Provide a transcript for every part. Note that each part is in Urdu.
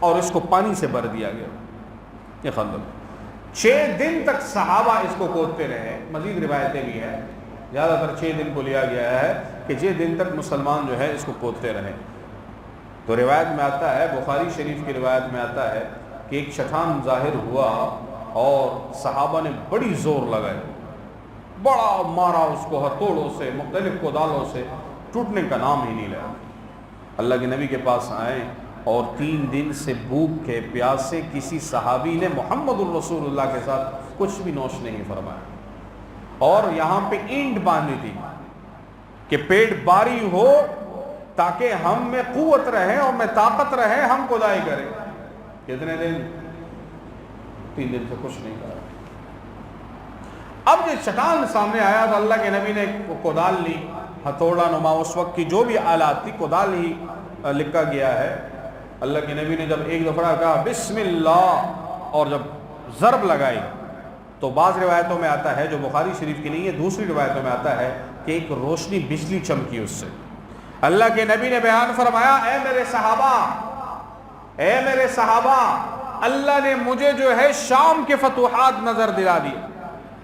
اور اس کو پانی سے بھر دیا گیا. یہ خندق 6 دن تک صحابہ اس کو کودتے رہے. مزید روایتیں بھی ہیں, زیادہ تر 6 دن کو لیا گیا ہے کہ 6 دن تک مسلمان جو ہے اس کو کودتے رہے. تو روایت میں آتا ہے, بخاری شریف کی روایت میں آتا ہے کہ ایک چٹان ظاہر ہوا اور صحابہ نے بڑی زور لگائے, بڑا مارا اس کو ہتھوڑوں سے, مختلف کودالوں سے, ٹوٹنے کا نام ہی نہیں لیا. اللہ کے نبی کے پاس آئے اور 3 دن سے بھوک کے پیاسے کسی صحابی نے محمد الرسول اللہ کے ساتھ کچھ بھی نوش نہیں فرمایا, اور یہاں پہ اینٹ باندھی تھی کہ پیٹ باری ہو تاکہ ہم میں قوت رہے اور میں طاقت رہے, ہم کھدائی کریں. کتنے دن؟ 3 دن سے کچھ نہیں کرا. اب جو چٹان سامنے آیا تو اللہ کے نبی نے کودال لی, ہتھوڑا نما اس وقت کی جو بھی آلات تھی, کودال ہی لکھا گیا ہے. اللہ کے نبی نے جب ایک دفعہ کہا بسم اللہ اور جب ضرب لگائی تو بعض روایتوں میں آتا ہے, جو بخاری شریف کی نہیں ہے, دوسری روایتوں میں آتا ہے کہ ایک روشنی بجلی چمکی اس سے. اللہ کے نبی نے بیان فرمایا, اے میرے صحابہ, اے میرے صحابہ, اللہ نے مجھے جو ہے شام کے فتوحات نظر دلا دی,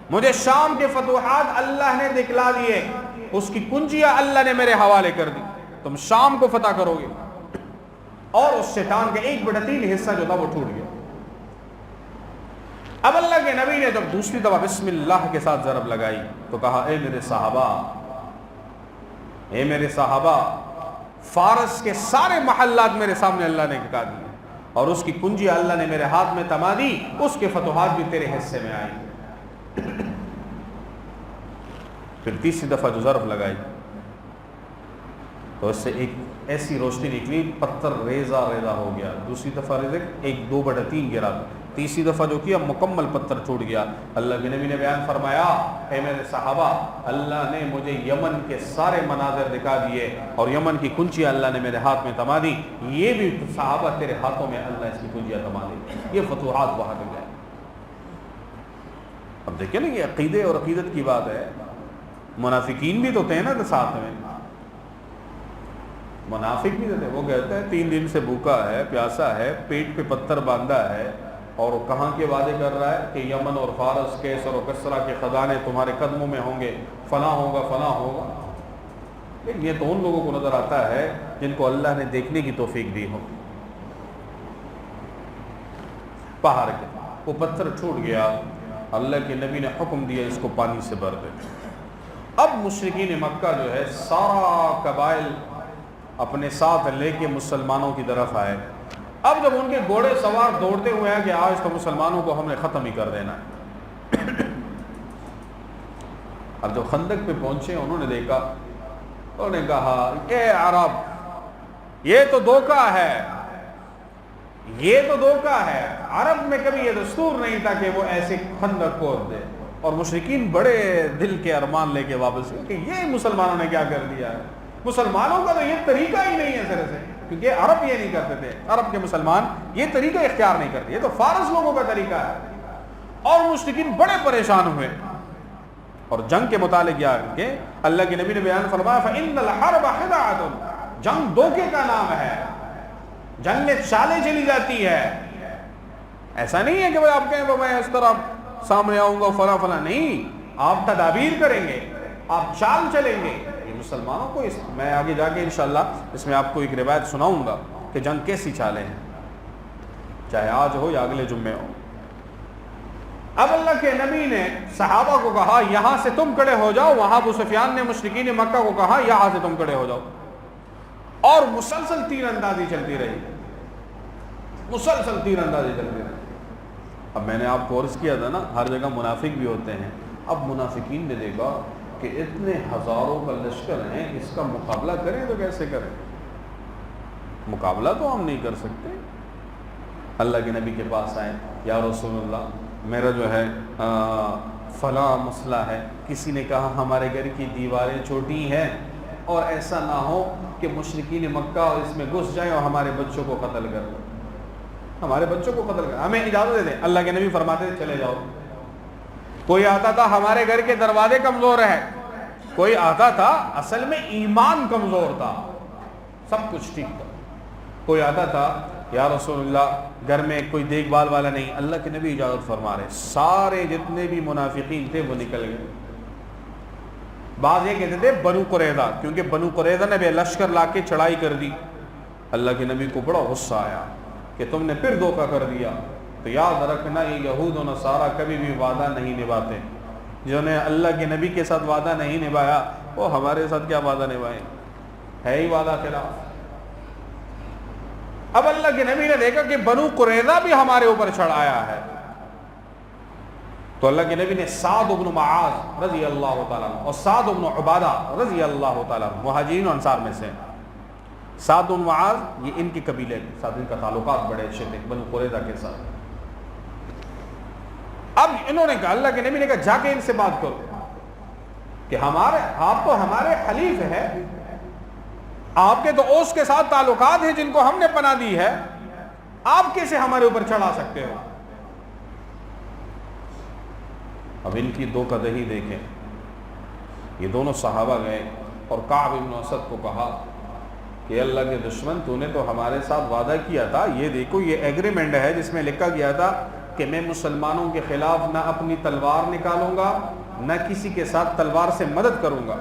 مجھے شام کے فتوحات اللہ نے دکھلا دیے, اس کی کنجیاں اللہ نے میرے حوالے کر دی, تم شام کو فتح کرو گے. اور اس شیطان کے 1/3 حصہ جو تھا وہ ٹوٹ گیا. اب اللہ کے نبی نے جب دوسری دفعہ بسم اللہ کے ساتھ ضرب لگائی تو کہا, اے میرے صحابہ, اے میرے صحابہ, فارس کے سارے محلات میرے سامنے اللہ نے ٹکا دیے اور اس کی کنجی اللہ نے میرے ہاتھ میں تما دی, اس کے فتوحات بھی تیرے حصے میں آئی. پھر تیسری دفعہ جو ضرب لگائی تو اس سے ایک ایسی روشنی نکلی, پتھر ریزہ ریزہ ہو گیا. دوسری دفعہ 1/2/3 گرا. تیسری دفعہ جو کیا مکمل پتھر ٹوٹ گیا. اللہ کے نبی نے بیان فرمایا, اے میرے صحابہ, اللہ نے مجھے یمن کے سارے مناظر دکھا دیے اور یمن کی کنجیاں اللہ نے میرے ہاتھ میں تما دی. یہ بھی صحابہ تیرے ہاتھوں میں اللہ اس کی کنجیاں تما دی. یہ فتوحات وہاں تک گئے. اب دیکھیں نا, یہ عقیدے اور عقیدت کی بات ہے. منافقین بھی تو تھے نا ساتھ میں, منافق بھی تھے. وہ کہتے ہیں 3 دن سے بھوکا ہے, پیاسا ہے, پیٹ پہ پتھر باندھا ہے, اور وہ کہاں کے وعدے کر رہا ہے کہ یمن اور فارس, کیسر اور کسرا کے خزانے تمہارے قدموں میں ہوں گے, فلاں ہوگا فلاں ہوگا. لیکن یہ تو ان لوگوں کو نظر آتا ہے جن کو اللہ نے دیکھنے کی توفیق دی ہو. پہاڑ کے وہ پتھر ٹوٹ گیا, اللہ کے نبی نے حکم دیا اس کو پانی سے بھر دے. اب مشرکین مکہ جو ہے سارا قبائل اپنے ساتھ لے کے مسلمانوں کی طرف آئے. اب جب ان کے گھوڑے سوار دوڑتے ہوئے ہیں کہ آج تو مسلمانوں کو ہم نے ختم ہی کر دینا ہے. اب جب خندق پہ پہنچے انہوں نے دیکھا, انہوں نے کہا, اے عرب, یہ تو دھوکہ ہے, یہ تو دھوکہ ہے. عرب میں کبھی یہ دستور نہیں تھا کہ وہ ایسے خندق کھود دے. اور مشرکین بڑے دل کے ارمان لے کے واپس ہوئے کہ یہ مسلمانوں نے کیا کر دیا ہے. مسلمانوں کا تو یہ طریقہ ہی نہیں ہے سر سے, کیونکہ عرب یہ نہیں کرتے تھے. عرب کے مسلمان یہ طریقہ اختیار نہیں کرتے, یہ تو فارس لوگوں کا طریقہ ہے. اور مشرکین بڑے پریشان ہوئے اور جنگ کے متعلق یہ کہ اللہ کے نبی نے بیان فرمایا, فَإِنَّ الْحَرْبَ خِدَاعَةٌ, جنگ دھوکے کا نام ہے, جنگ میں چالیں چلی جاتی ہے. ایسا نہیں ہے کہ آپ کہیں میں اس طرح سامنے آؤں گا فلاں فلاں, نہیں, آپ تدابیر کریں گے, آپ چال چلیں گے. یہ مسلمانوں کو میں آگے جا کے انشاءاللہ اس میں آپ کو ایک روایت سناؤں گا کہ جنگ کیسی چالیں ہیں, چاہے آج ہو یا اگلے جمعے ہو. اب اللہ کے نبی نے صحابہ کو کہا یہاں سے تم کھڑے ہو جاؤ, وہاں ابو سفیان نے مشرکین مکہ کو کہا یہاں سے تم کھڑے ہو جاؤ, اور مسلسل تیر اندازی چلتی رہی, مسلسل تیر اندازی چلتی رہی. اب میں نے آپ کو عرض کیا تھا نا, ہر جگہ منافق بھی ہوتے ہیں. اب منافقین نے دیکھا کہ اتنے ہزاروں کا لشکر ہیں, اس کا مقابلہ کریں تو کیسے کریں, مقابلہ تو ہم نہیں کر سکتے. اللہ کے نبی کے پاس آئے, یا رسول اللہ, میرا جو ہے فلاں مسئلہ ہے. کسی نے کہا ہمارے گھر کی دیواریں چھوٹی ہیں اور ایسا نہ ہو کہ مشرکین مکہ اور اس میں گھس جائیں اور ہمارے بچوں کو قتل کر دیں, ہمارے بچوں کو قتل کر, ہمیں اجازت دے دیں. اللہ کے نبی فرماتے تھے چلے جاؤ. کوئی آتا تھا ہمارے گھر کے دروازے کمزور ہیں, کوئی آتا تھا اصل میں ایمان کمزور تھا, سب کچھ ٹھیک تھا. کوئی آتا تھا یا رسول اللہ گھر میں کوئی دیکھ بھال والا نہیں. اللہ کے نبی اجازت فرما رہے. سارے جتنے بھی منافقین تھے وہ نکل گئے. بعض یہ کہتے تھے بنو قریظہ، کیونکہ بنو قریظہ نے بھی لشکر لا کے چڑھائی کر دی. اللہ کے نبی کو بڑا غصہ آیا کہ تم نے پھر دھوکہ کر دیا. تو یاد رکھنا یہ یہود و نصارہ کبھی بھی وعدہ نہیں نبھاتے. جنہوں نے اللہ کے نبی کے ساتھ وعدہ نہیں نبھایا وہ ہمارے ساتھ کیا وعدہ نبھائیں؟ ہے ہی وعدہ خلاف. اب اللہ کے نبی نے دیکھا کہ بنو قریظہ بھی ہمارے اوپر چڑھایا ہے، تو اللہ کے نبی نے سعد بن معاذ رضی اللہ تعالیٰ اور سعد بن عبادہ رضی اللہ تعالیٰ مہاجرین و انصار میں سے. سعد بن معاذ یہ ان کے قبیلے کے ساتھ ان کا تعلقات بڑے اچھے تھے بنو قریظہ کے ساتھ. اب انہوں نے کہا، اللہ کے نبی نے کہا جا کے ان سے بات کرو کہ آپ تو ہمارے حلیف ہیں، آپ کے تو اوس کے ساتھ تعلقات ہیں جن کو ہم نے پناہ دی ہے، آپ کیسے ہمارے اوپر چڑھا سکتے ہو؟ اب ان کی دو قدہی دیکھیں. یہ دونوں صحابہ گئے اور کعب بن اسد کو کہا کہ اللہ کے دشمن تو نے تو ہمارے ساتھ وعدہ کیا تھا، یہ دیکھو یہ ایگریمنٹ ہے جس میں لکھا گیا تھا کہ میں مسلمانوں کے خلاف نہ اپنی تلوار نکالوں گا نہ کسی کے ساتھ تلوار سے مدد کروں گا.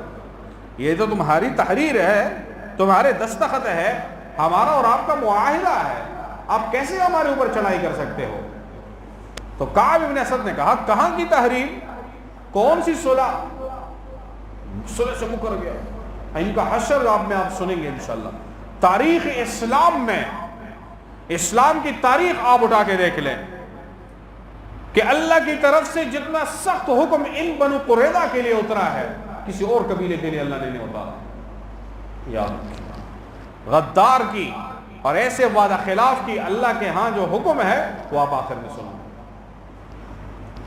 یہ تو تمہاری تحریر ہے، تمہارے دستخط ہے، ہمارا اور آپ کا معاہدہ ہے، آپ کیسے ہمارے اوپر چڑھائی کر سکتے ہو؟ تو کعب بن اسد نے کہا کہاں کی تحریر، کون سی صلح؟ صلح سے مکر گیا. ان کا حشر آپ سنیں گے انشاءاللہ. تاریخ اسلام میں، اسلام کی تاریخ آپ اٹھا کے دیکھ لیں کہ اللہ کی طرف سے جتنا سخت حکم ان بنو قریظہ کے لیے اترا ہے کسی اور قبیلے کے لیے اللہ نے نہیں اتارا. یاد غدار کی اور ایسے وعدہ خلاف کی اللہ کے ہاں جو حکم ہے وہ آپ آخر میں سنو.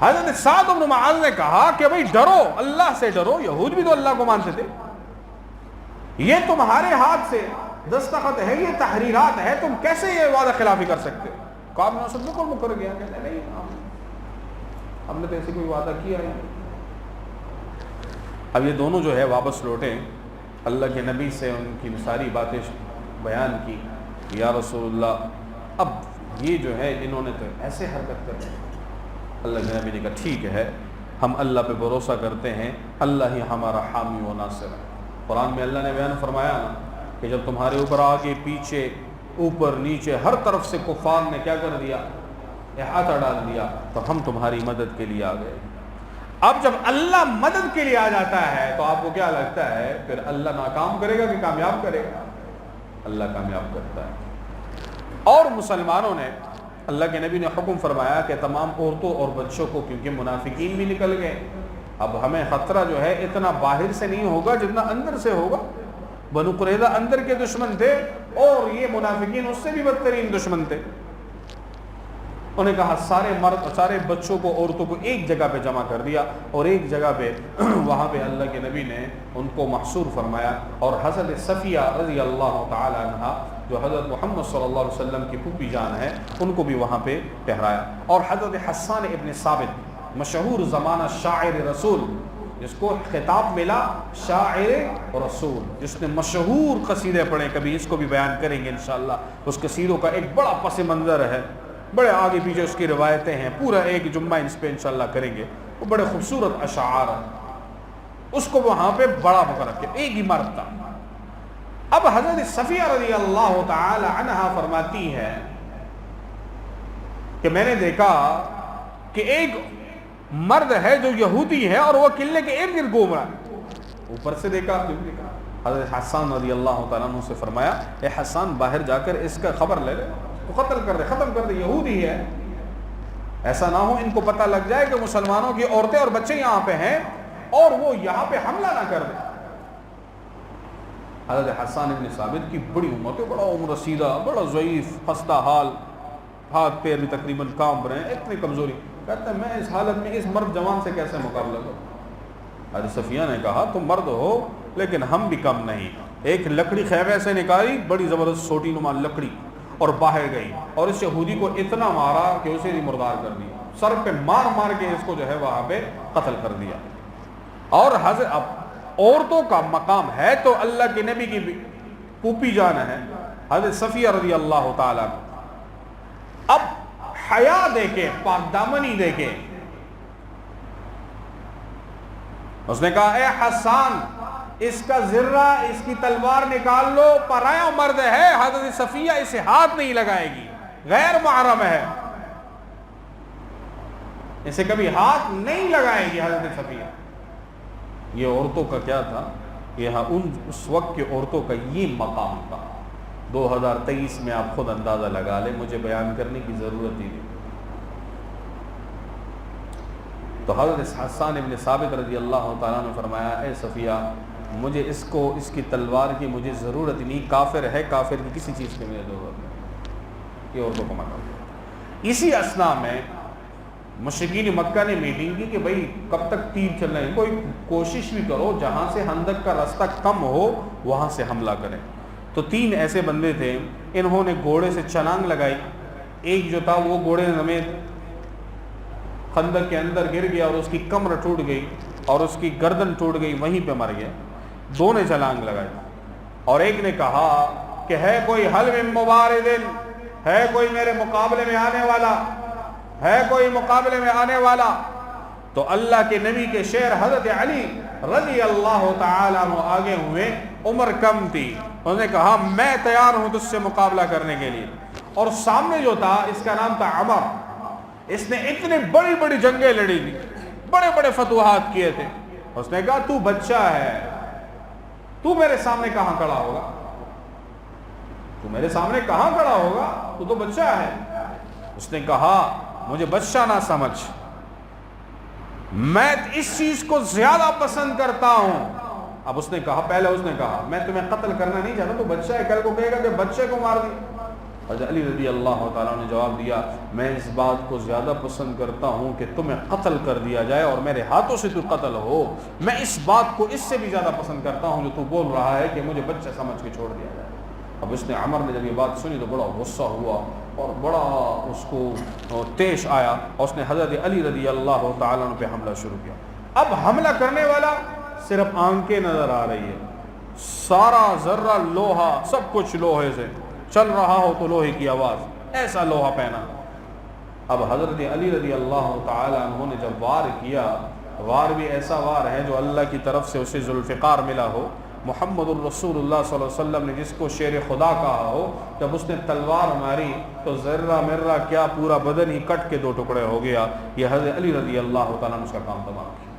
حضرت سعد بن معاذ نے کہا کہ بھئی ڈرو، اللہ سے ڈرو. یہود بھی تو اللہ کو مانتے تھے، یہ تمہارے ہاتھ سے دستخط ہے، یہ تحریرات ہے، تم کیسے یہ وعدہ خلافی کر سکتے ہو؟ کعب بن اسد بالکل مکر گیا، کہتے نہیں ہم نے تو ایسے کوئی وعدہ کیا ہے. اب یہ دونوں جو ہے واپس لوٹے، اللہ کے نبی سے ان کی ساری باتیں بیان کی. یا رسول اللہ اب یہ جو ہے انہوں نے تو ایسے حرکت کر دی. اللہ کے نبی نے کہا ٹھیک ہے، ہم اللہ پہ بھروسہ کرتے ہیں، اللہ ہی ہمارا حامی و ناصر ہے. قرآن میں اللہ نے بیان فرمایا نا کہ جب تمہارے اوپر آگے پیچھے اوپر نیچے ہر طرف سے کفار نے کیا کر دیا، احاطہ ڈال دیا، تو ہم تمہاری مدد کے لیے آ گئے. اب جب اللہ مدد کے لیے آ جاتا ہے تو آپ کو کیا لگتا ہے پھر اللہ ناکام کرے گا کہ کامیاب کرے گا؟ اللہ کامیاب کرتا ہے. اور مسلمانوں نے، اللہ کے نبی نے حکم فرمایا کہ تمام عورتوں اور بچوں کو، کیونکہ منافقین بھی نکل گئے، اب ہمیں خطرہ جو ہے اتنا باہر سے نہیں ہوگا جتنا اندر سے ہوگا. بنو قریظہ اندر کے دشمن تھے اور یہ منافقین اس سے بھی بدترین دشمن تھے. انہوں نے کہا سارے مرد، سارے بچوں کو، عورتوں کو ایک جگہ پہ جمع کر دیا اور ایک جگہ پہ وہاں پہ اللہ کے نبی نے ان کو محصور فرمایا. اور حضرت صفیہ رضی اللہ تعالی عنہا جو حضرت محمد صلی اللہ علیہ وسلم کی پھوپھی جان ہے ان کو بھی وہاں پہ ٹھہرایا. اور حضرت حسان ابن ثابت مشہور زمانہ شاعر رسول، جس کو خطاب ملا شاعر رسول، جس نے مشہور قصیدے پڑھے، کبھی اس کو بھی بیان کریں گے انشاءاللہ. اس قصیدوں کا ایک بڑا پس منظر ہے، بڑے آگے پیچھے اس کی روایتیں ہیں، پورا ایک جمعہ اس پہ انشاءاللہ کریں گے. وہ بڑے خوبصورت اشعار ہیں. اس کو وہاں پہ بڑا مقرر کیا، ایک ہی مرد تھا. اب حضرت صفیہ رضی اللہ تعالی عنہا فرماتی ہے کہ میں نے دیکھا کہ ایک مرد ہے جو یہودی ہے اور وہ قلعے کے ارد گرد گھوم رہا ہے. اوپر سے دیکھا. حضرت حسان رضی اللہ تعالیٰ عنہ سے فرمایا اے حسان باہر جا کر اس کا خبر لے لے، تو قتل کر دے، ختم کر دے، یہودی ہے. ایسا نہ ہو ان کو پتہ لگ جائے کہ مسلمانوں کی عورتیں اور بچے یہاں پہ ہیں اور وہ یہاں پہ حملہ نہ کر دیں. حضرت حسان ابن ثابت کی بڑی عمر ہے، بڑا عمر رسیدہ، بڑا ضعیف، خستہ حال، ہاتھ پیر بھی تقریباً کام رہے ہیں، اتنی کمزوری. کہتا ہے میں اس حالت میں اس مرد جوان سے کیسے مقابلہ کروں؟ حضرت صفیہ نے کہا تم مرد ہو لیکن ہم بھی کم نہیں. ایک لکڑی خیمے سے نکالی، بڑی زبردست سوٹی نما لکڑی، اور باہر گئی اور اس یہودی کو اتنا مارا کہ اسے بھی مردار کر دیا، سر پہ مار مار کے اس کو جو ہے وہاں پہ قتل کر دیا. اور حضرت اب عورتوں کا مقام ہے تو اللہ کے نبی کی پھوپھی جان ہے حضرت صفیہ رضی اللہ تعالیٰ. حیا دیکھے، پاک دامنی دیکھے۔ اس نے کہا اے حسان اس کا ذرہ، اس کی تلوار نکال لو، پرایا مرد ہے، حضرت صفیہ اسے ہاتھ نہیں لگائے گی، غیر محرم ہے، اسے کبھی ہاتھ نہیں لگائے گی حضرت صفیہ۔ یہ عورتوں کا کیا تھا، یہ اس وقت کے عورتوں کا یہ مقام تھا۔ 2023 میں آپ خود اندازہ لگا لیں، مجھے بیان کرنے کی ضرورت ہی نہیں۔ تو حضرت حسان ابن ثابت رضی اللہ تعالیٰ نے فرمایا اے صفیہ مجھے اس کی تلوار کی مجھے ضرورت نہیں، کافر ہے، کافر کی کسی چیز کی مجھے ضرورت نہیں۔ یہ عورتوں کو مقام۔ اسی اثنا میں مشرکین مکہ نے میٹنگ کی کہ بھئی کب تک تیر چل رہے ہیں، کوئی کوشش بھی کرو جہاں سے خندق کا راستہ کم ہو وہاں سے حملہ کریں۔ تو 3 ایسے بندے تھے، انہوں نے گھوڑے سے چھلانگ لگائی، ایک جو تھا وہ گھوڑے سمیت خندق کے اندر گر گیا اور اس کی کمر ٹوٹ گئی اور اس کی گردن ٹوٹ گئی، وہیں پہ مر گیا۔ 2 نے چھلانگ لگائی اور ایک نے کہا کہ ہے کوئی حل من مبارد، ہے کوئی میرے مقابلے میں آنے والا، ہے کوئی مقابلے میں آنے والا۔ تو اللہ کے نبی کے شعر حضرت علی رضی اللہ تعالیٰ عنہ آگے ہوئے، عمر کم تھی، انہوں نے کہا میں تیار ہوں تجھ سے مقابلہ کرنے کے لیے۔ اور سامنے جو تھا اس کا نام تھا عمر، اس نے اتنی بڑی بڑی جنگیں لڑی تھی، بڑے بڑے فتوحات کیے تھے۔ اس نے کہا تو بچہ ہے، تو میرے سامنے کہاں کھڑا ہوگا، تو میرے سامنے کہاں کھڑا ہوگا، تو تو بچہ ہے۔ اس نے کہا مجھے بچہ نہ سمجھ، میں اس چیز کو زیادہ پسند کرتا ہوں۔ اب اس نے کہا، پہلے اس نے کہا میں تمہیں قتل کرنا نہیں چاہتا، تو بچہ ہے، کل کو کہے گا کہ بچے کو مار دی۔ حضرت علی رضی اللہ تعالیٰ نے جواب دیا میں اس بات کو زیادہ پسند کرتا ہوں کہ تمہیں قتل کر دیا جائے اور میرے ہاتھوں سے تو قتل ہو، میں اس بات کو اس سے بھی زیادہ پسند کرتا ہوں جو تو بول رہا ہے کہ مجھے بچہ سمجھ کے چھوڑ دیا جائے۔ اب اس نے عمر نے جب یہ بات سنی تو بڑا غصہ ہوا اور بڑا اس کو تیش آیا اور اس نے حضرت علی رضی اللہ تعالیٰ عنہ پہ حملہ شروع کیا۔ اب حملہ کرنے والا صرف آنکھیں نظر آ رہی ہے، سارا ذرہ لوہا، سب کچھ لوہے سے چل رہا ہو تو لوہے کی آواز، ایسا لوہا پہنا۔ اب حضرت علی رضی اللہ تعالیٰ عنہ نے جب وار کیا، وار بھی ایسا وار ہے جو اللہ کی طرف سے اسے ذوالفقار ملا ہو، محمد الرسول اللہ صلی اللہ علیہ وسلم نے جس کو شیر خدا کہا ہو، جب اس نے تلوار ماری تو ذرہ مرہ کیا پورا بدن ہی کٹ کے 2 ٹکڑے ہو گیا۔ یہ حضرت علی رضی اللہ تعالیٰ نے اس کا کام تمام کیا۔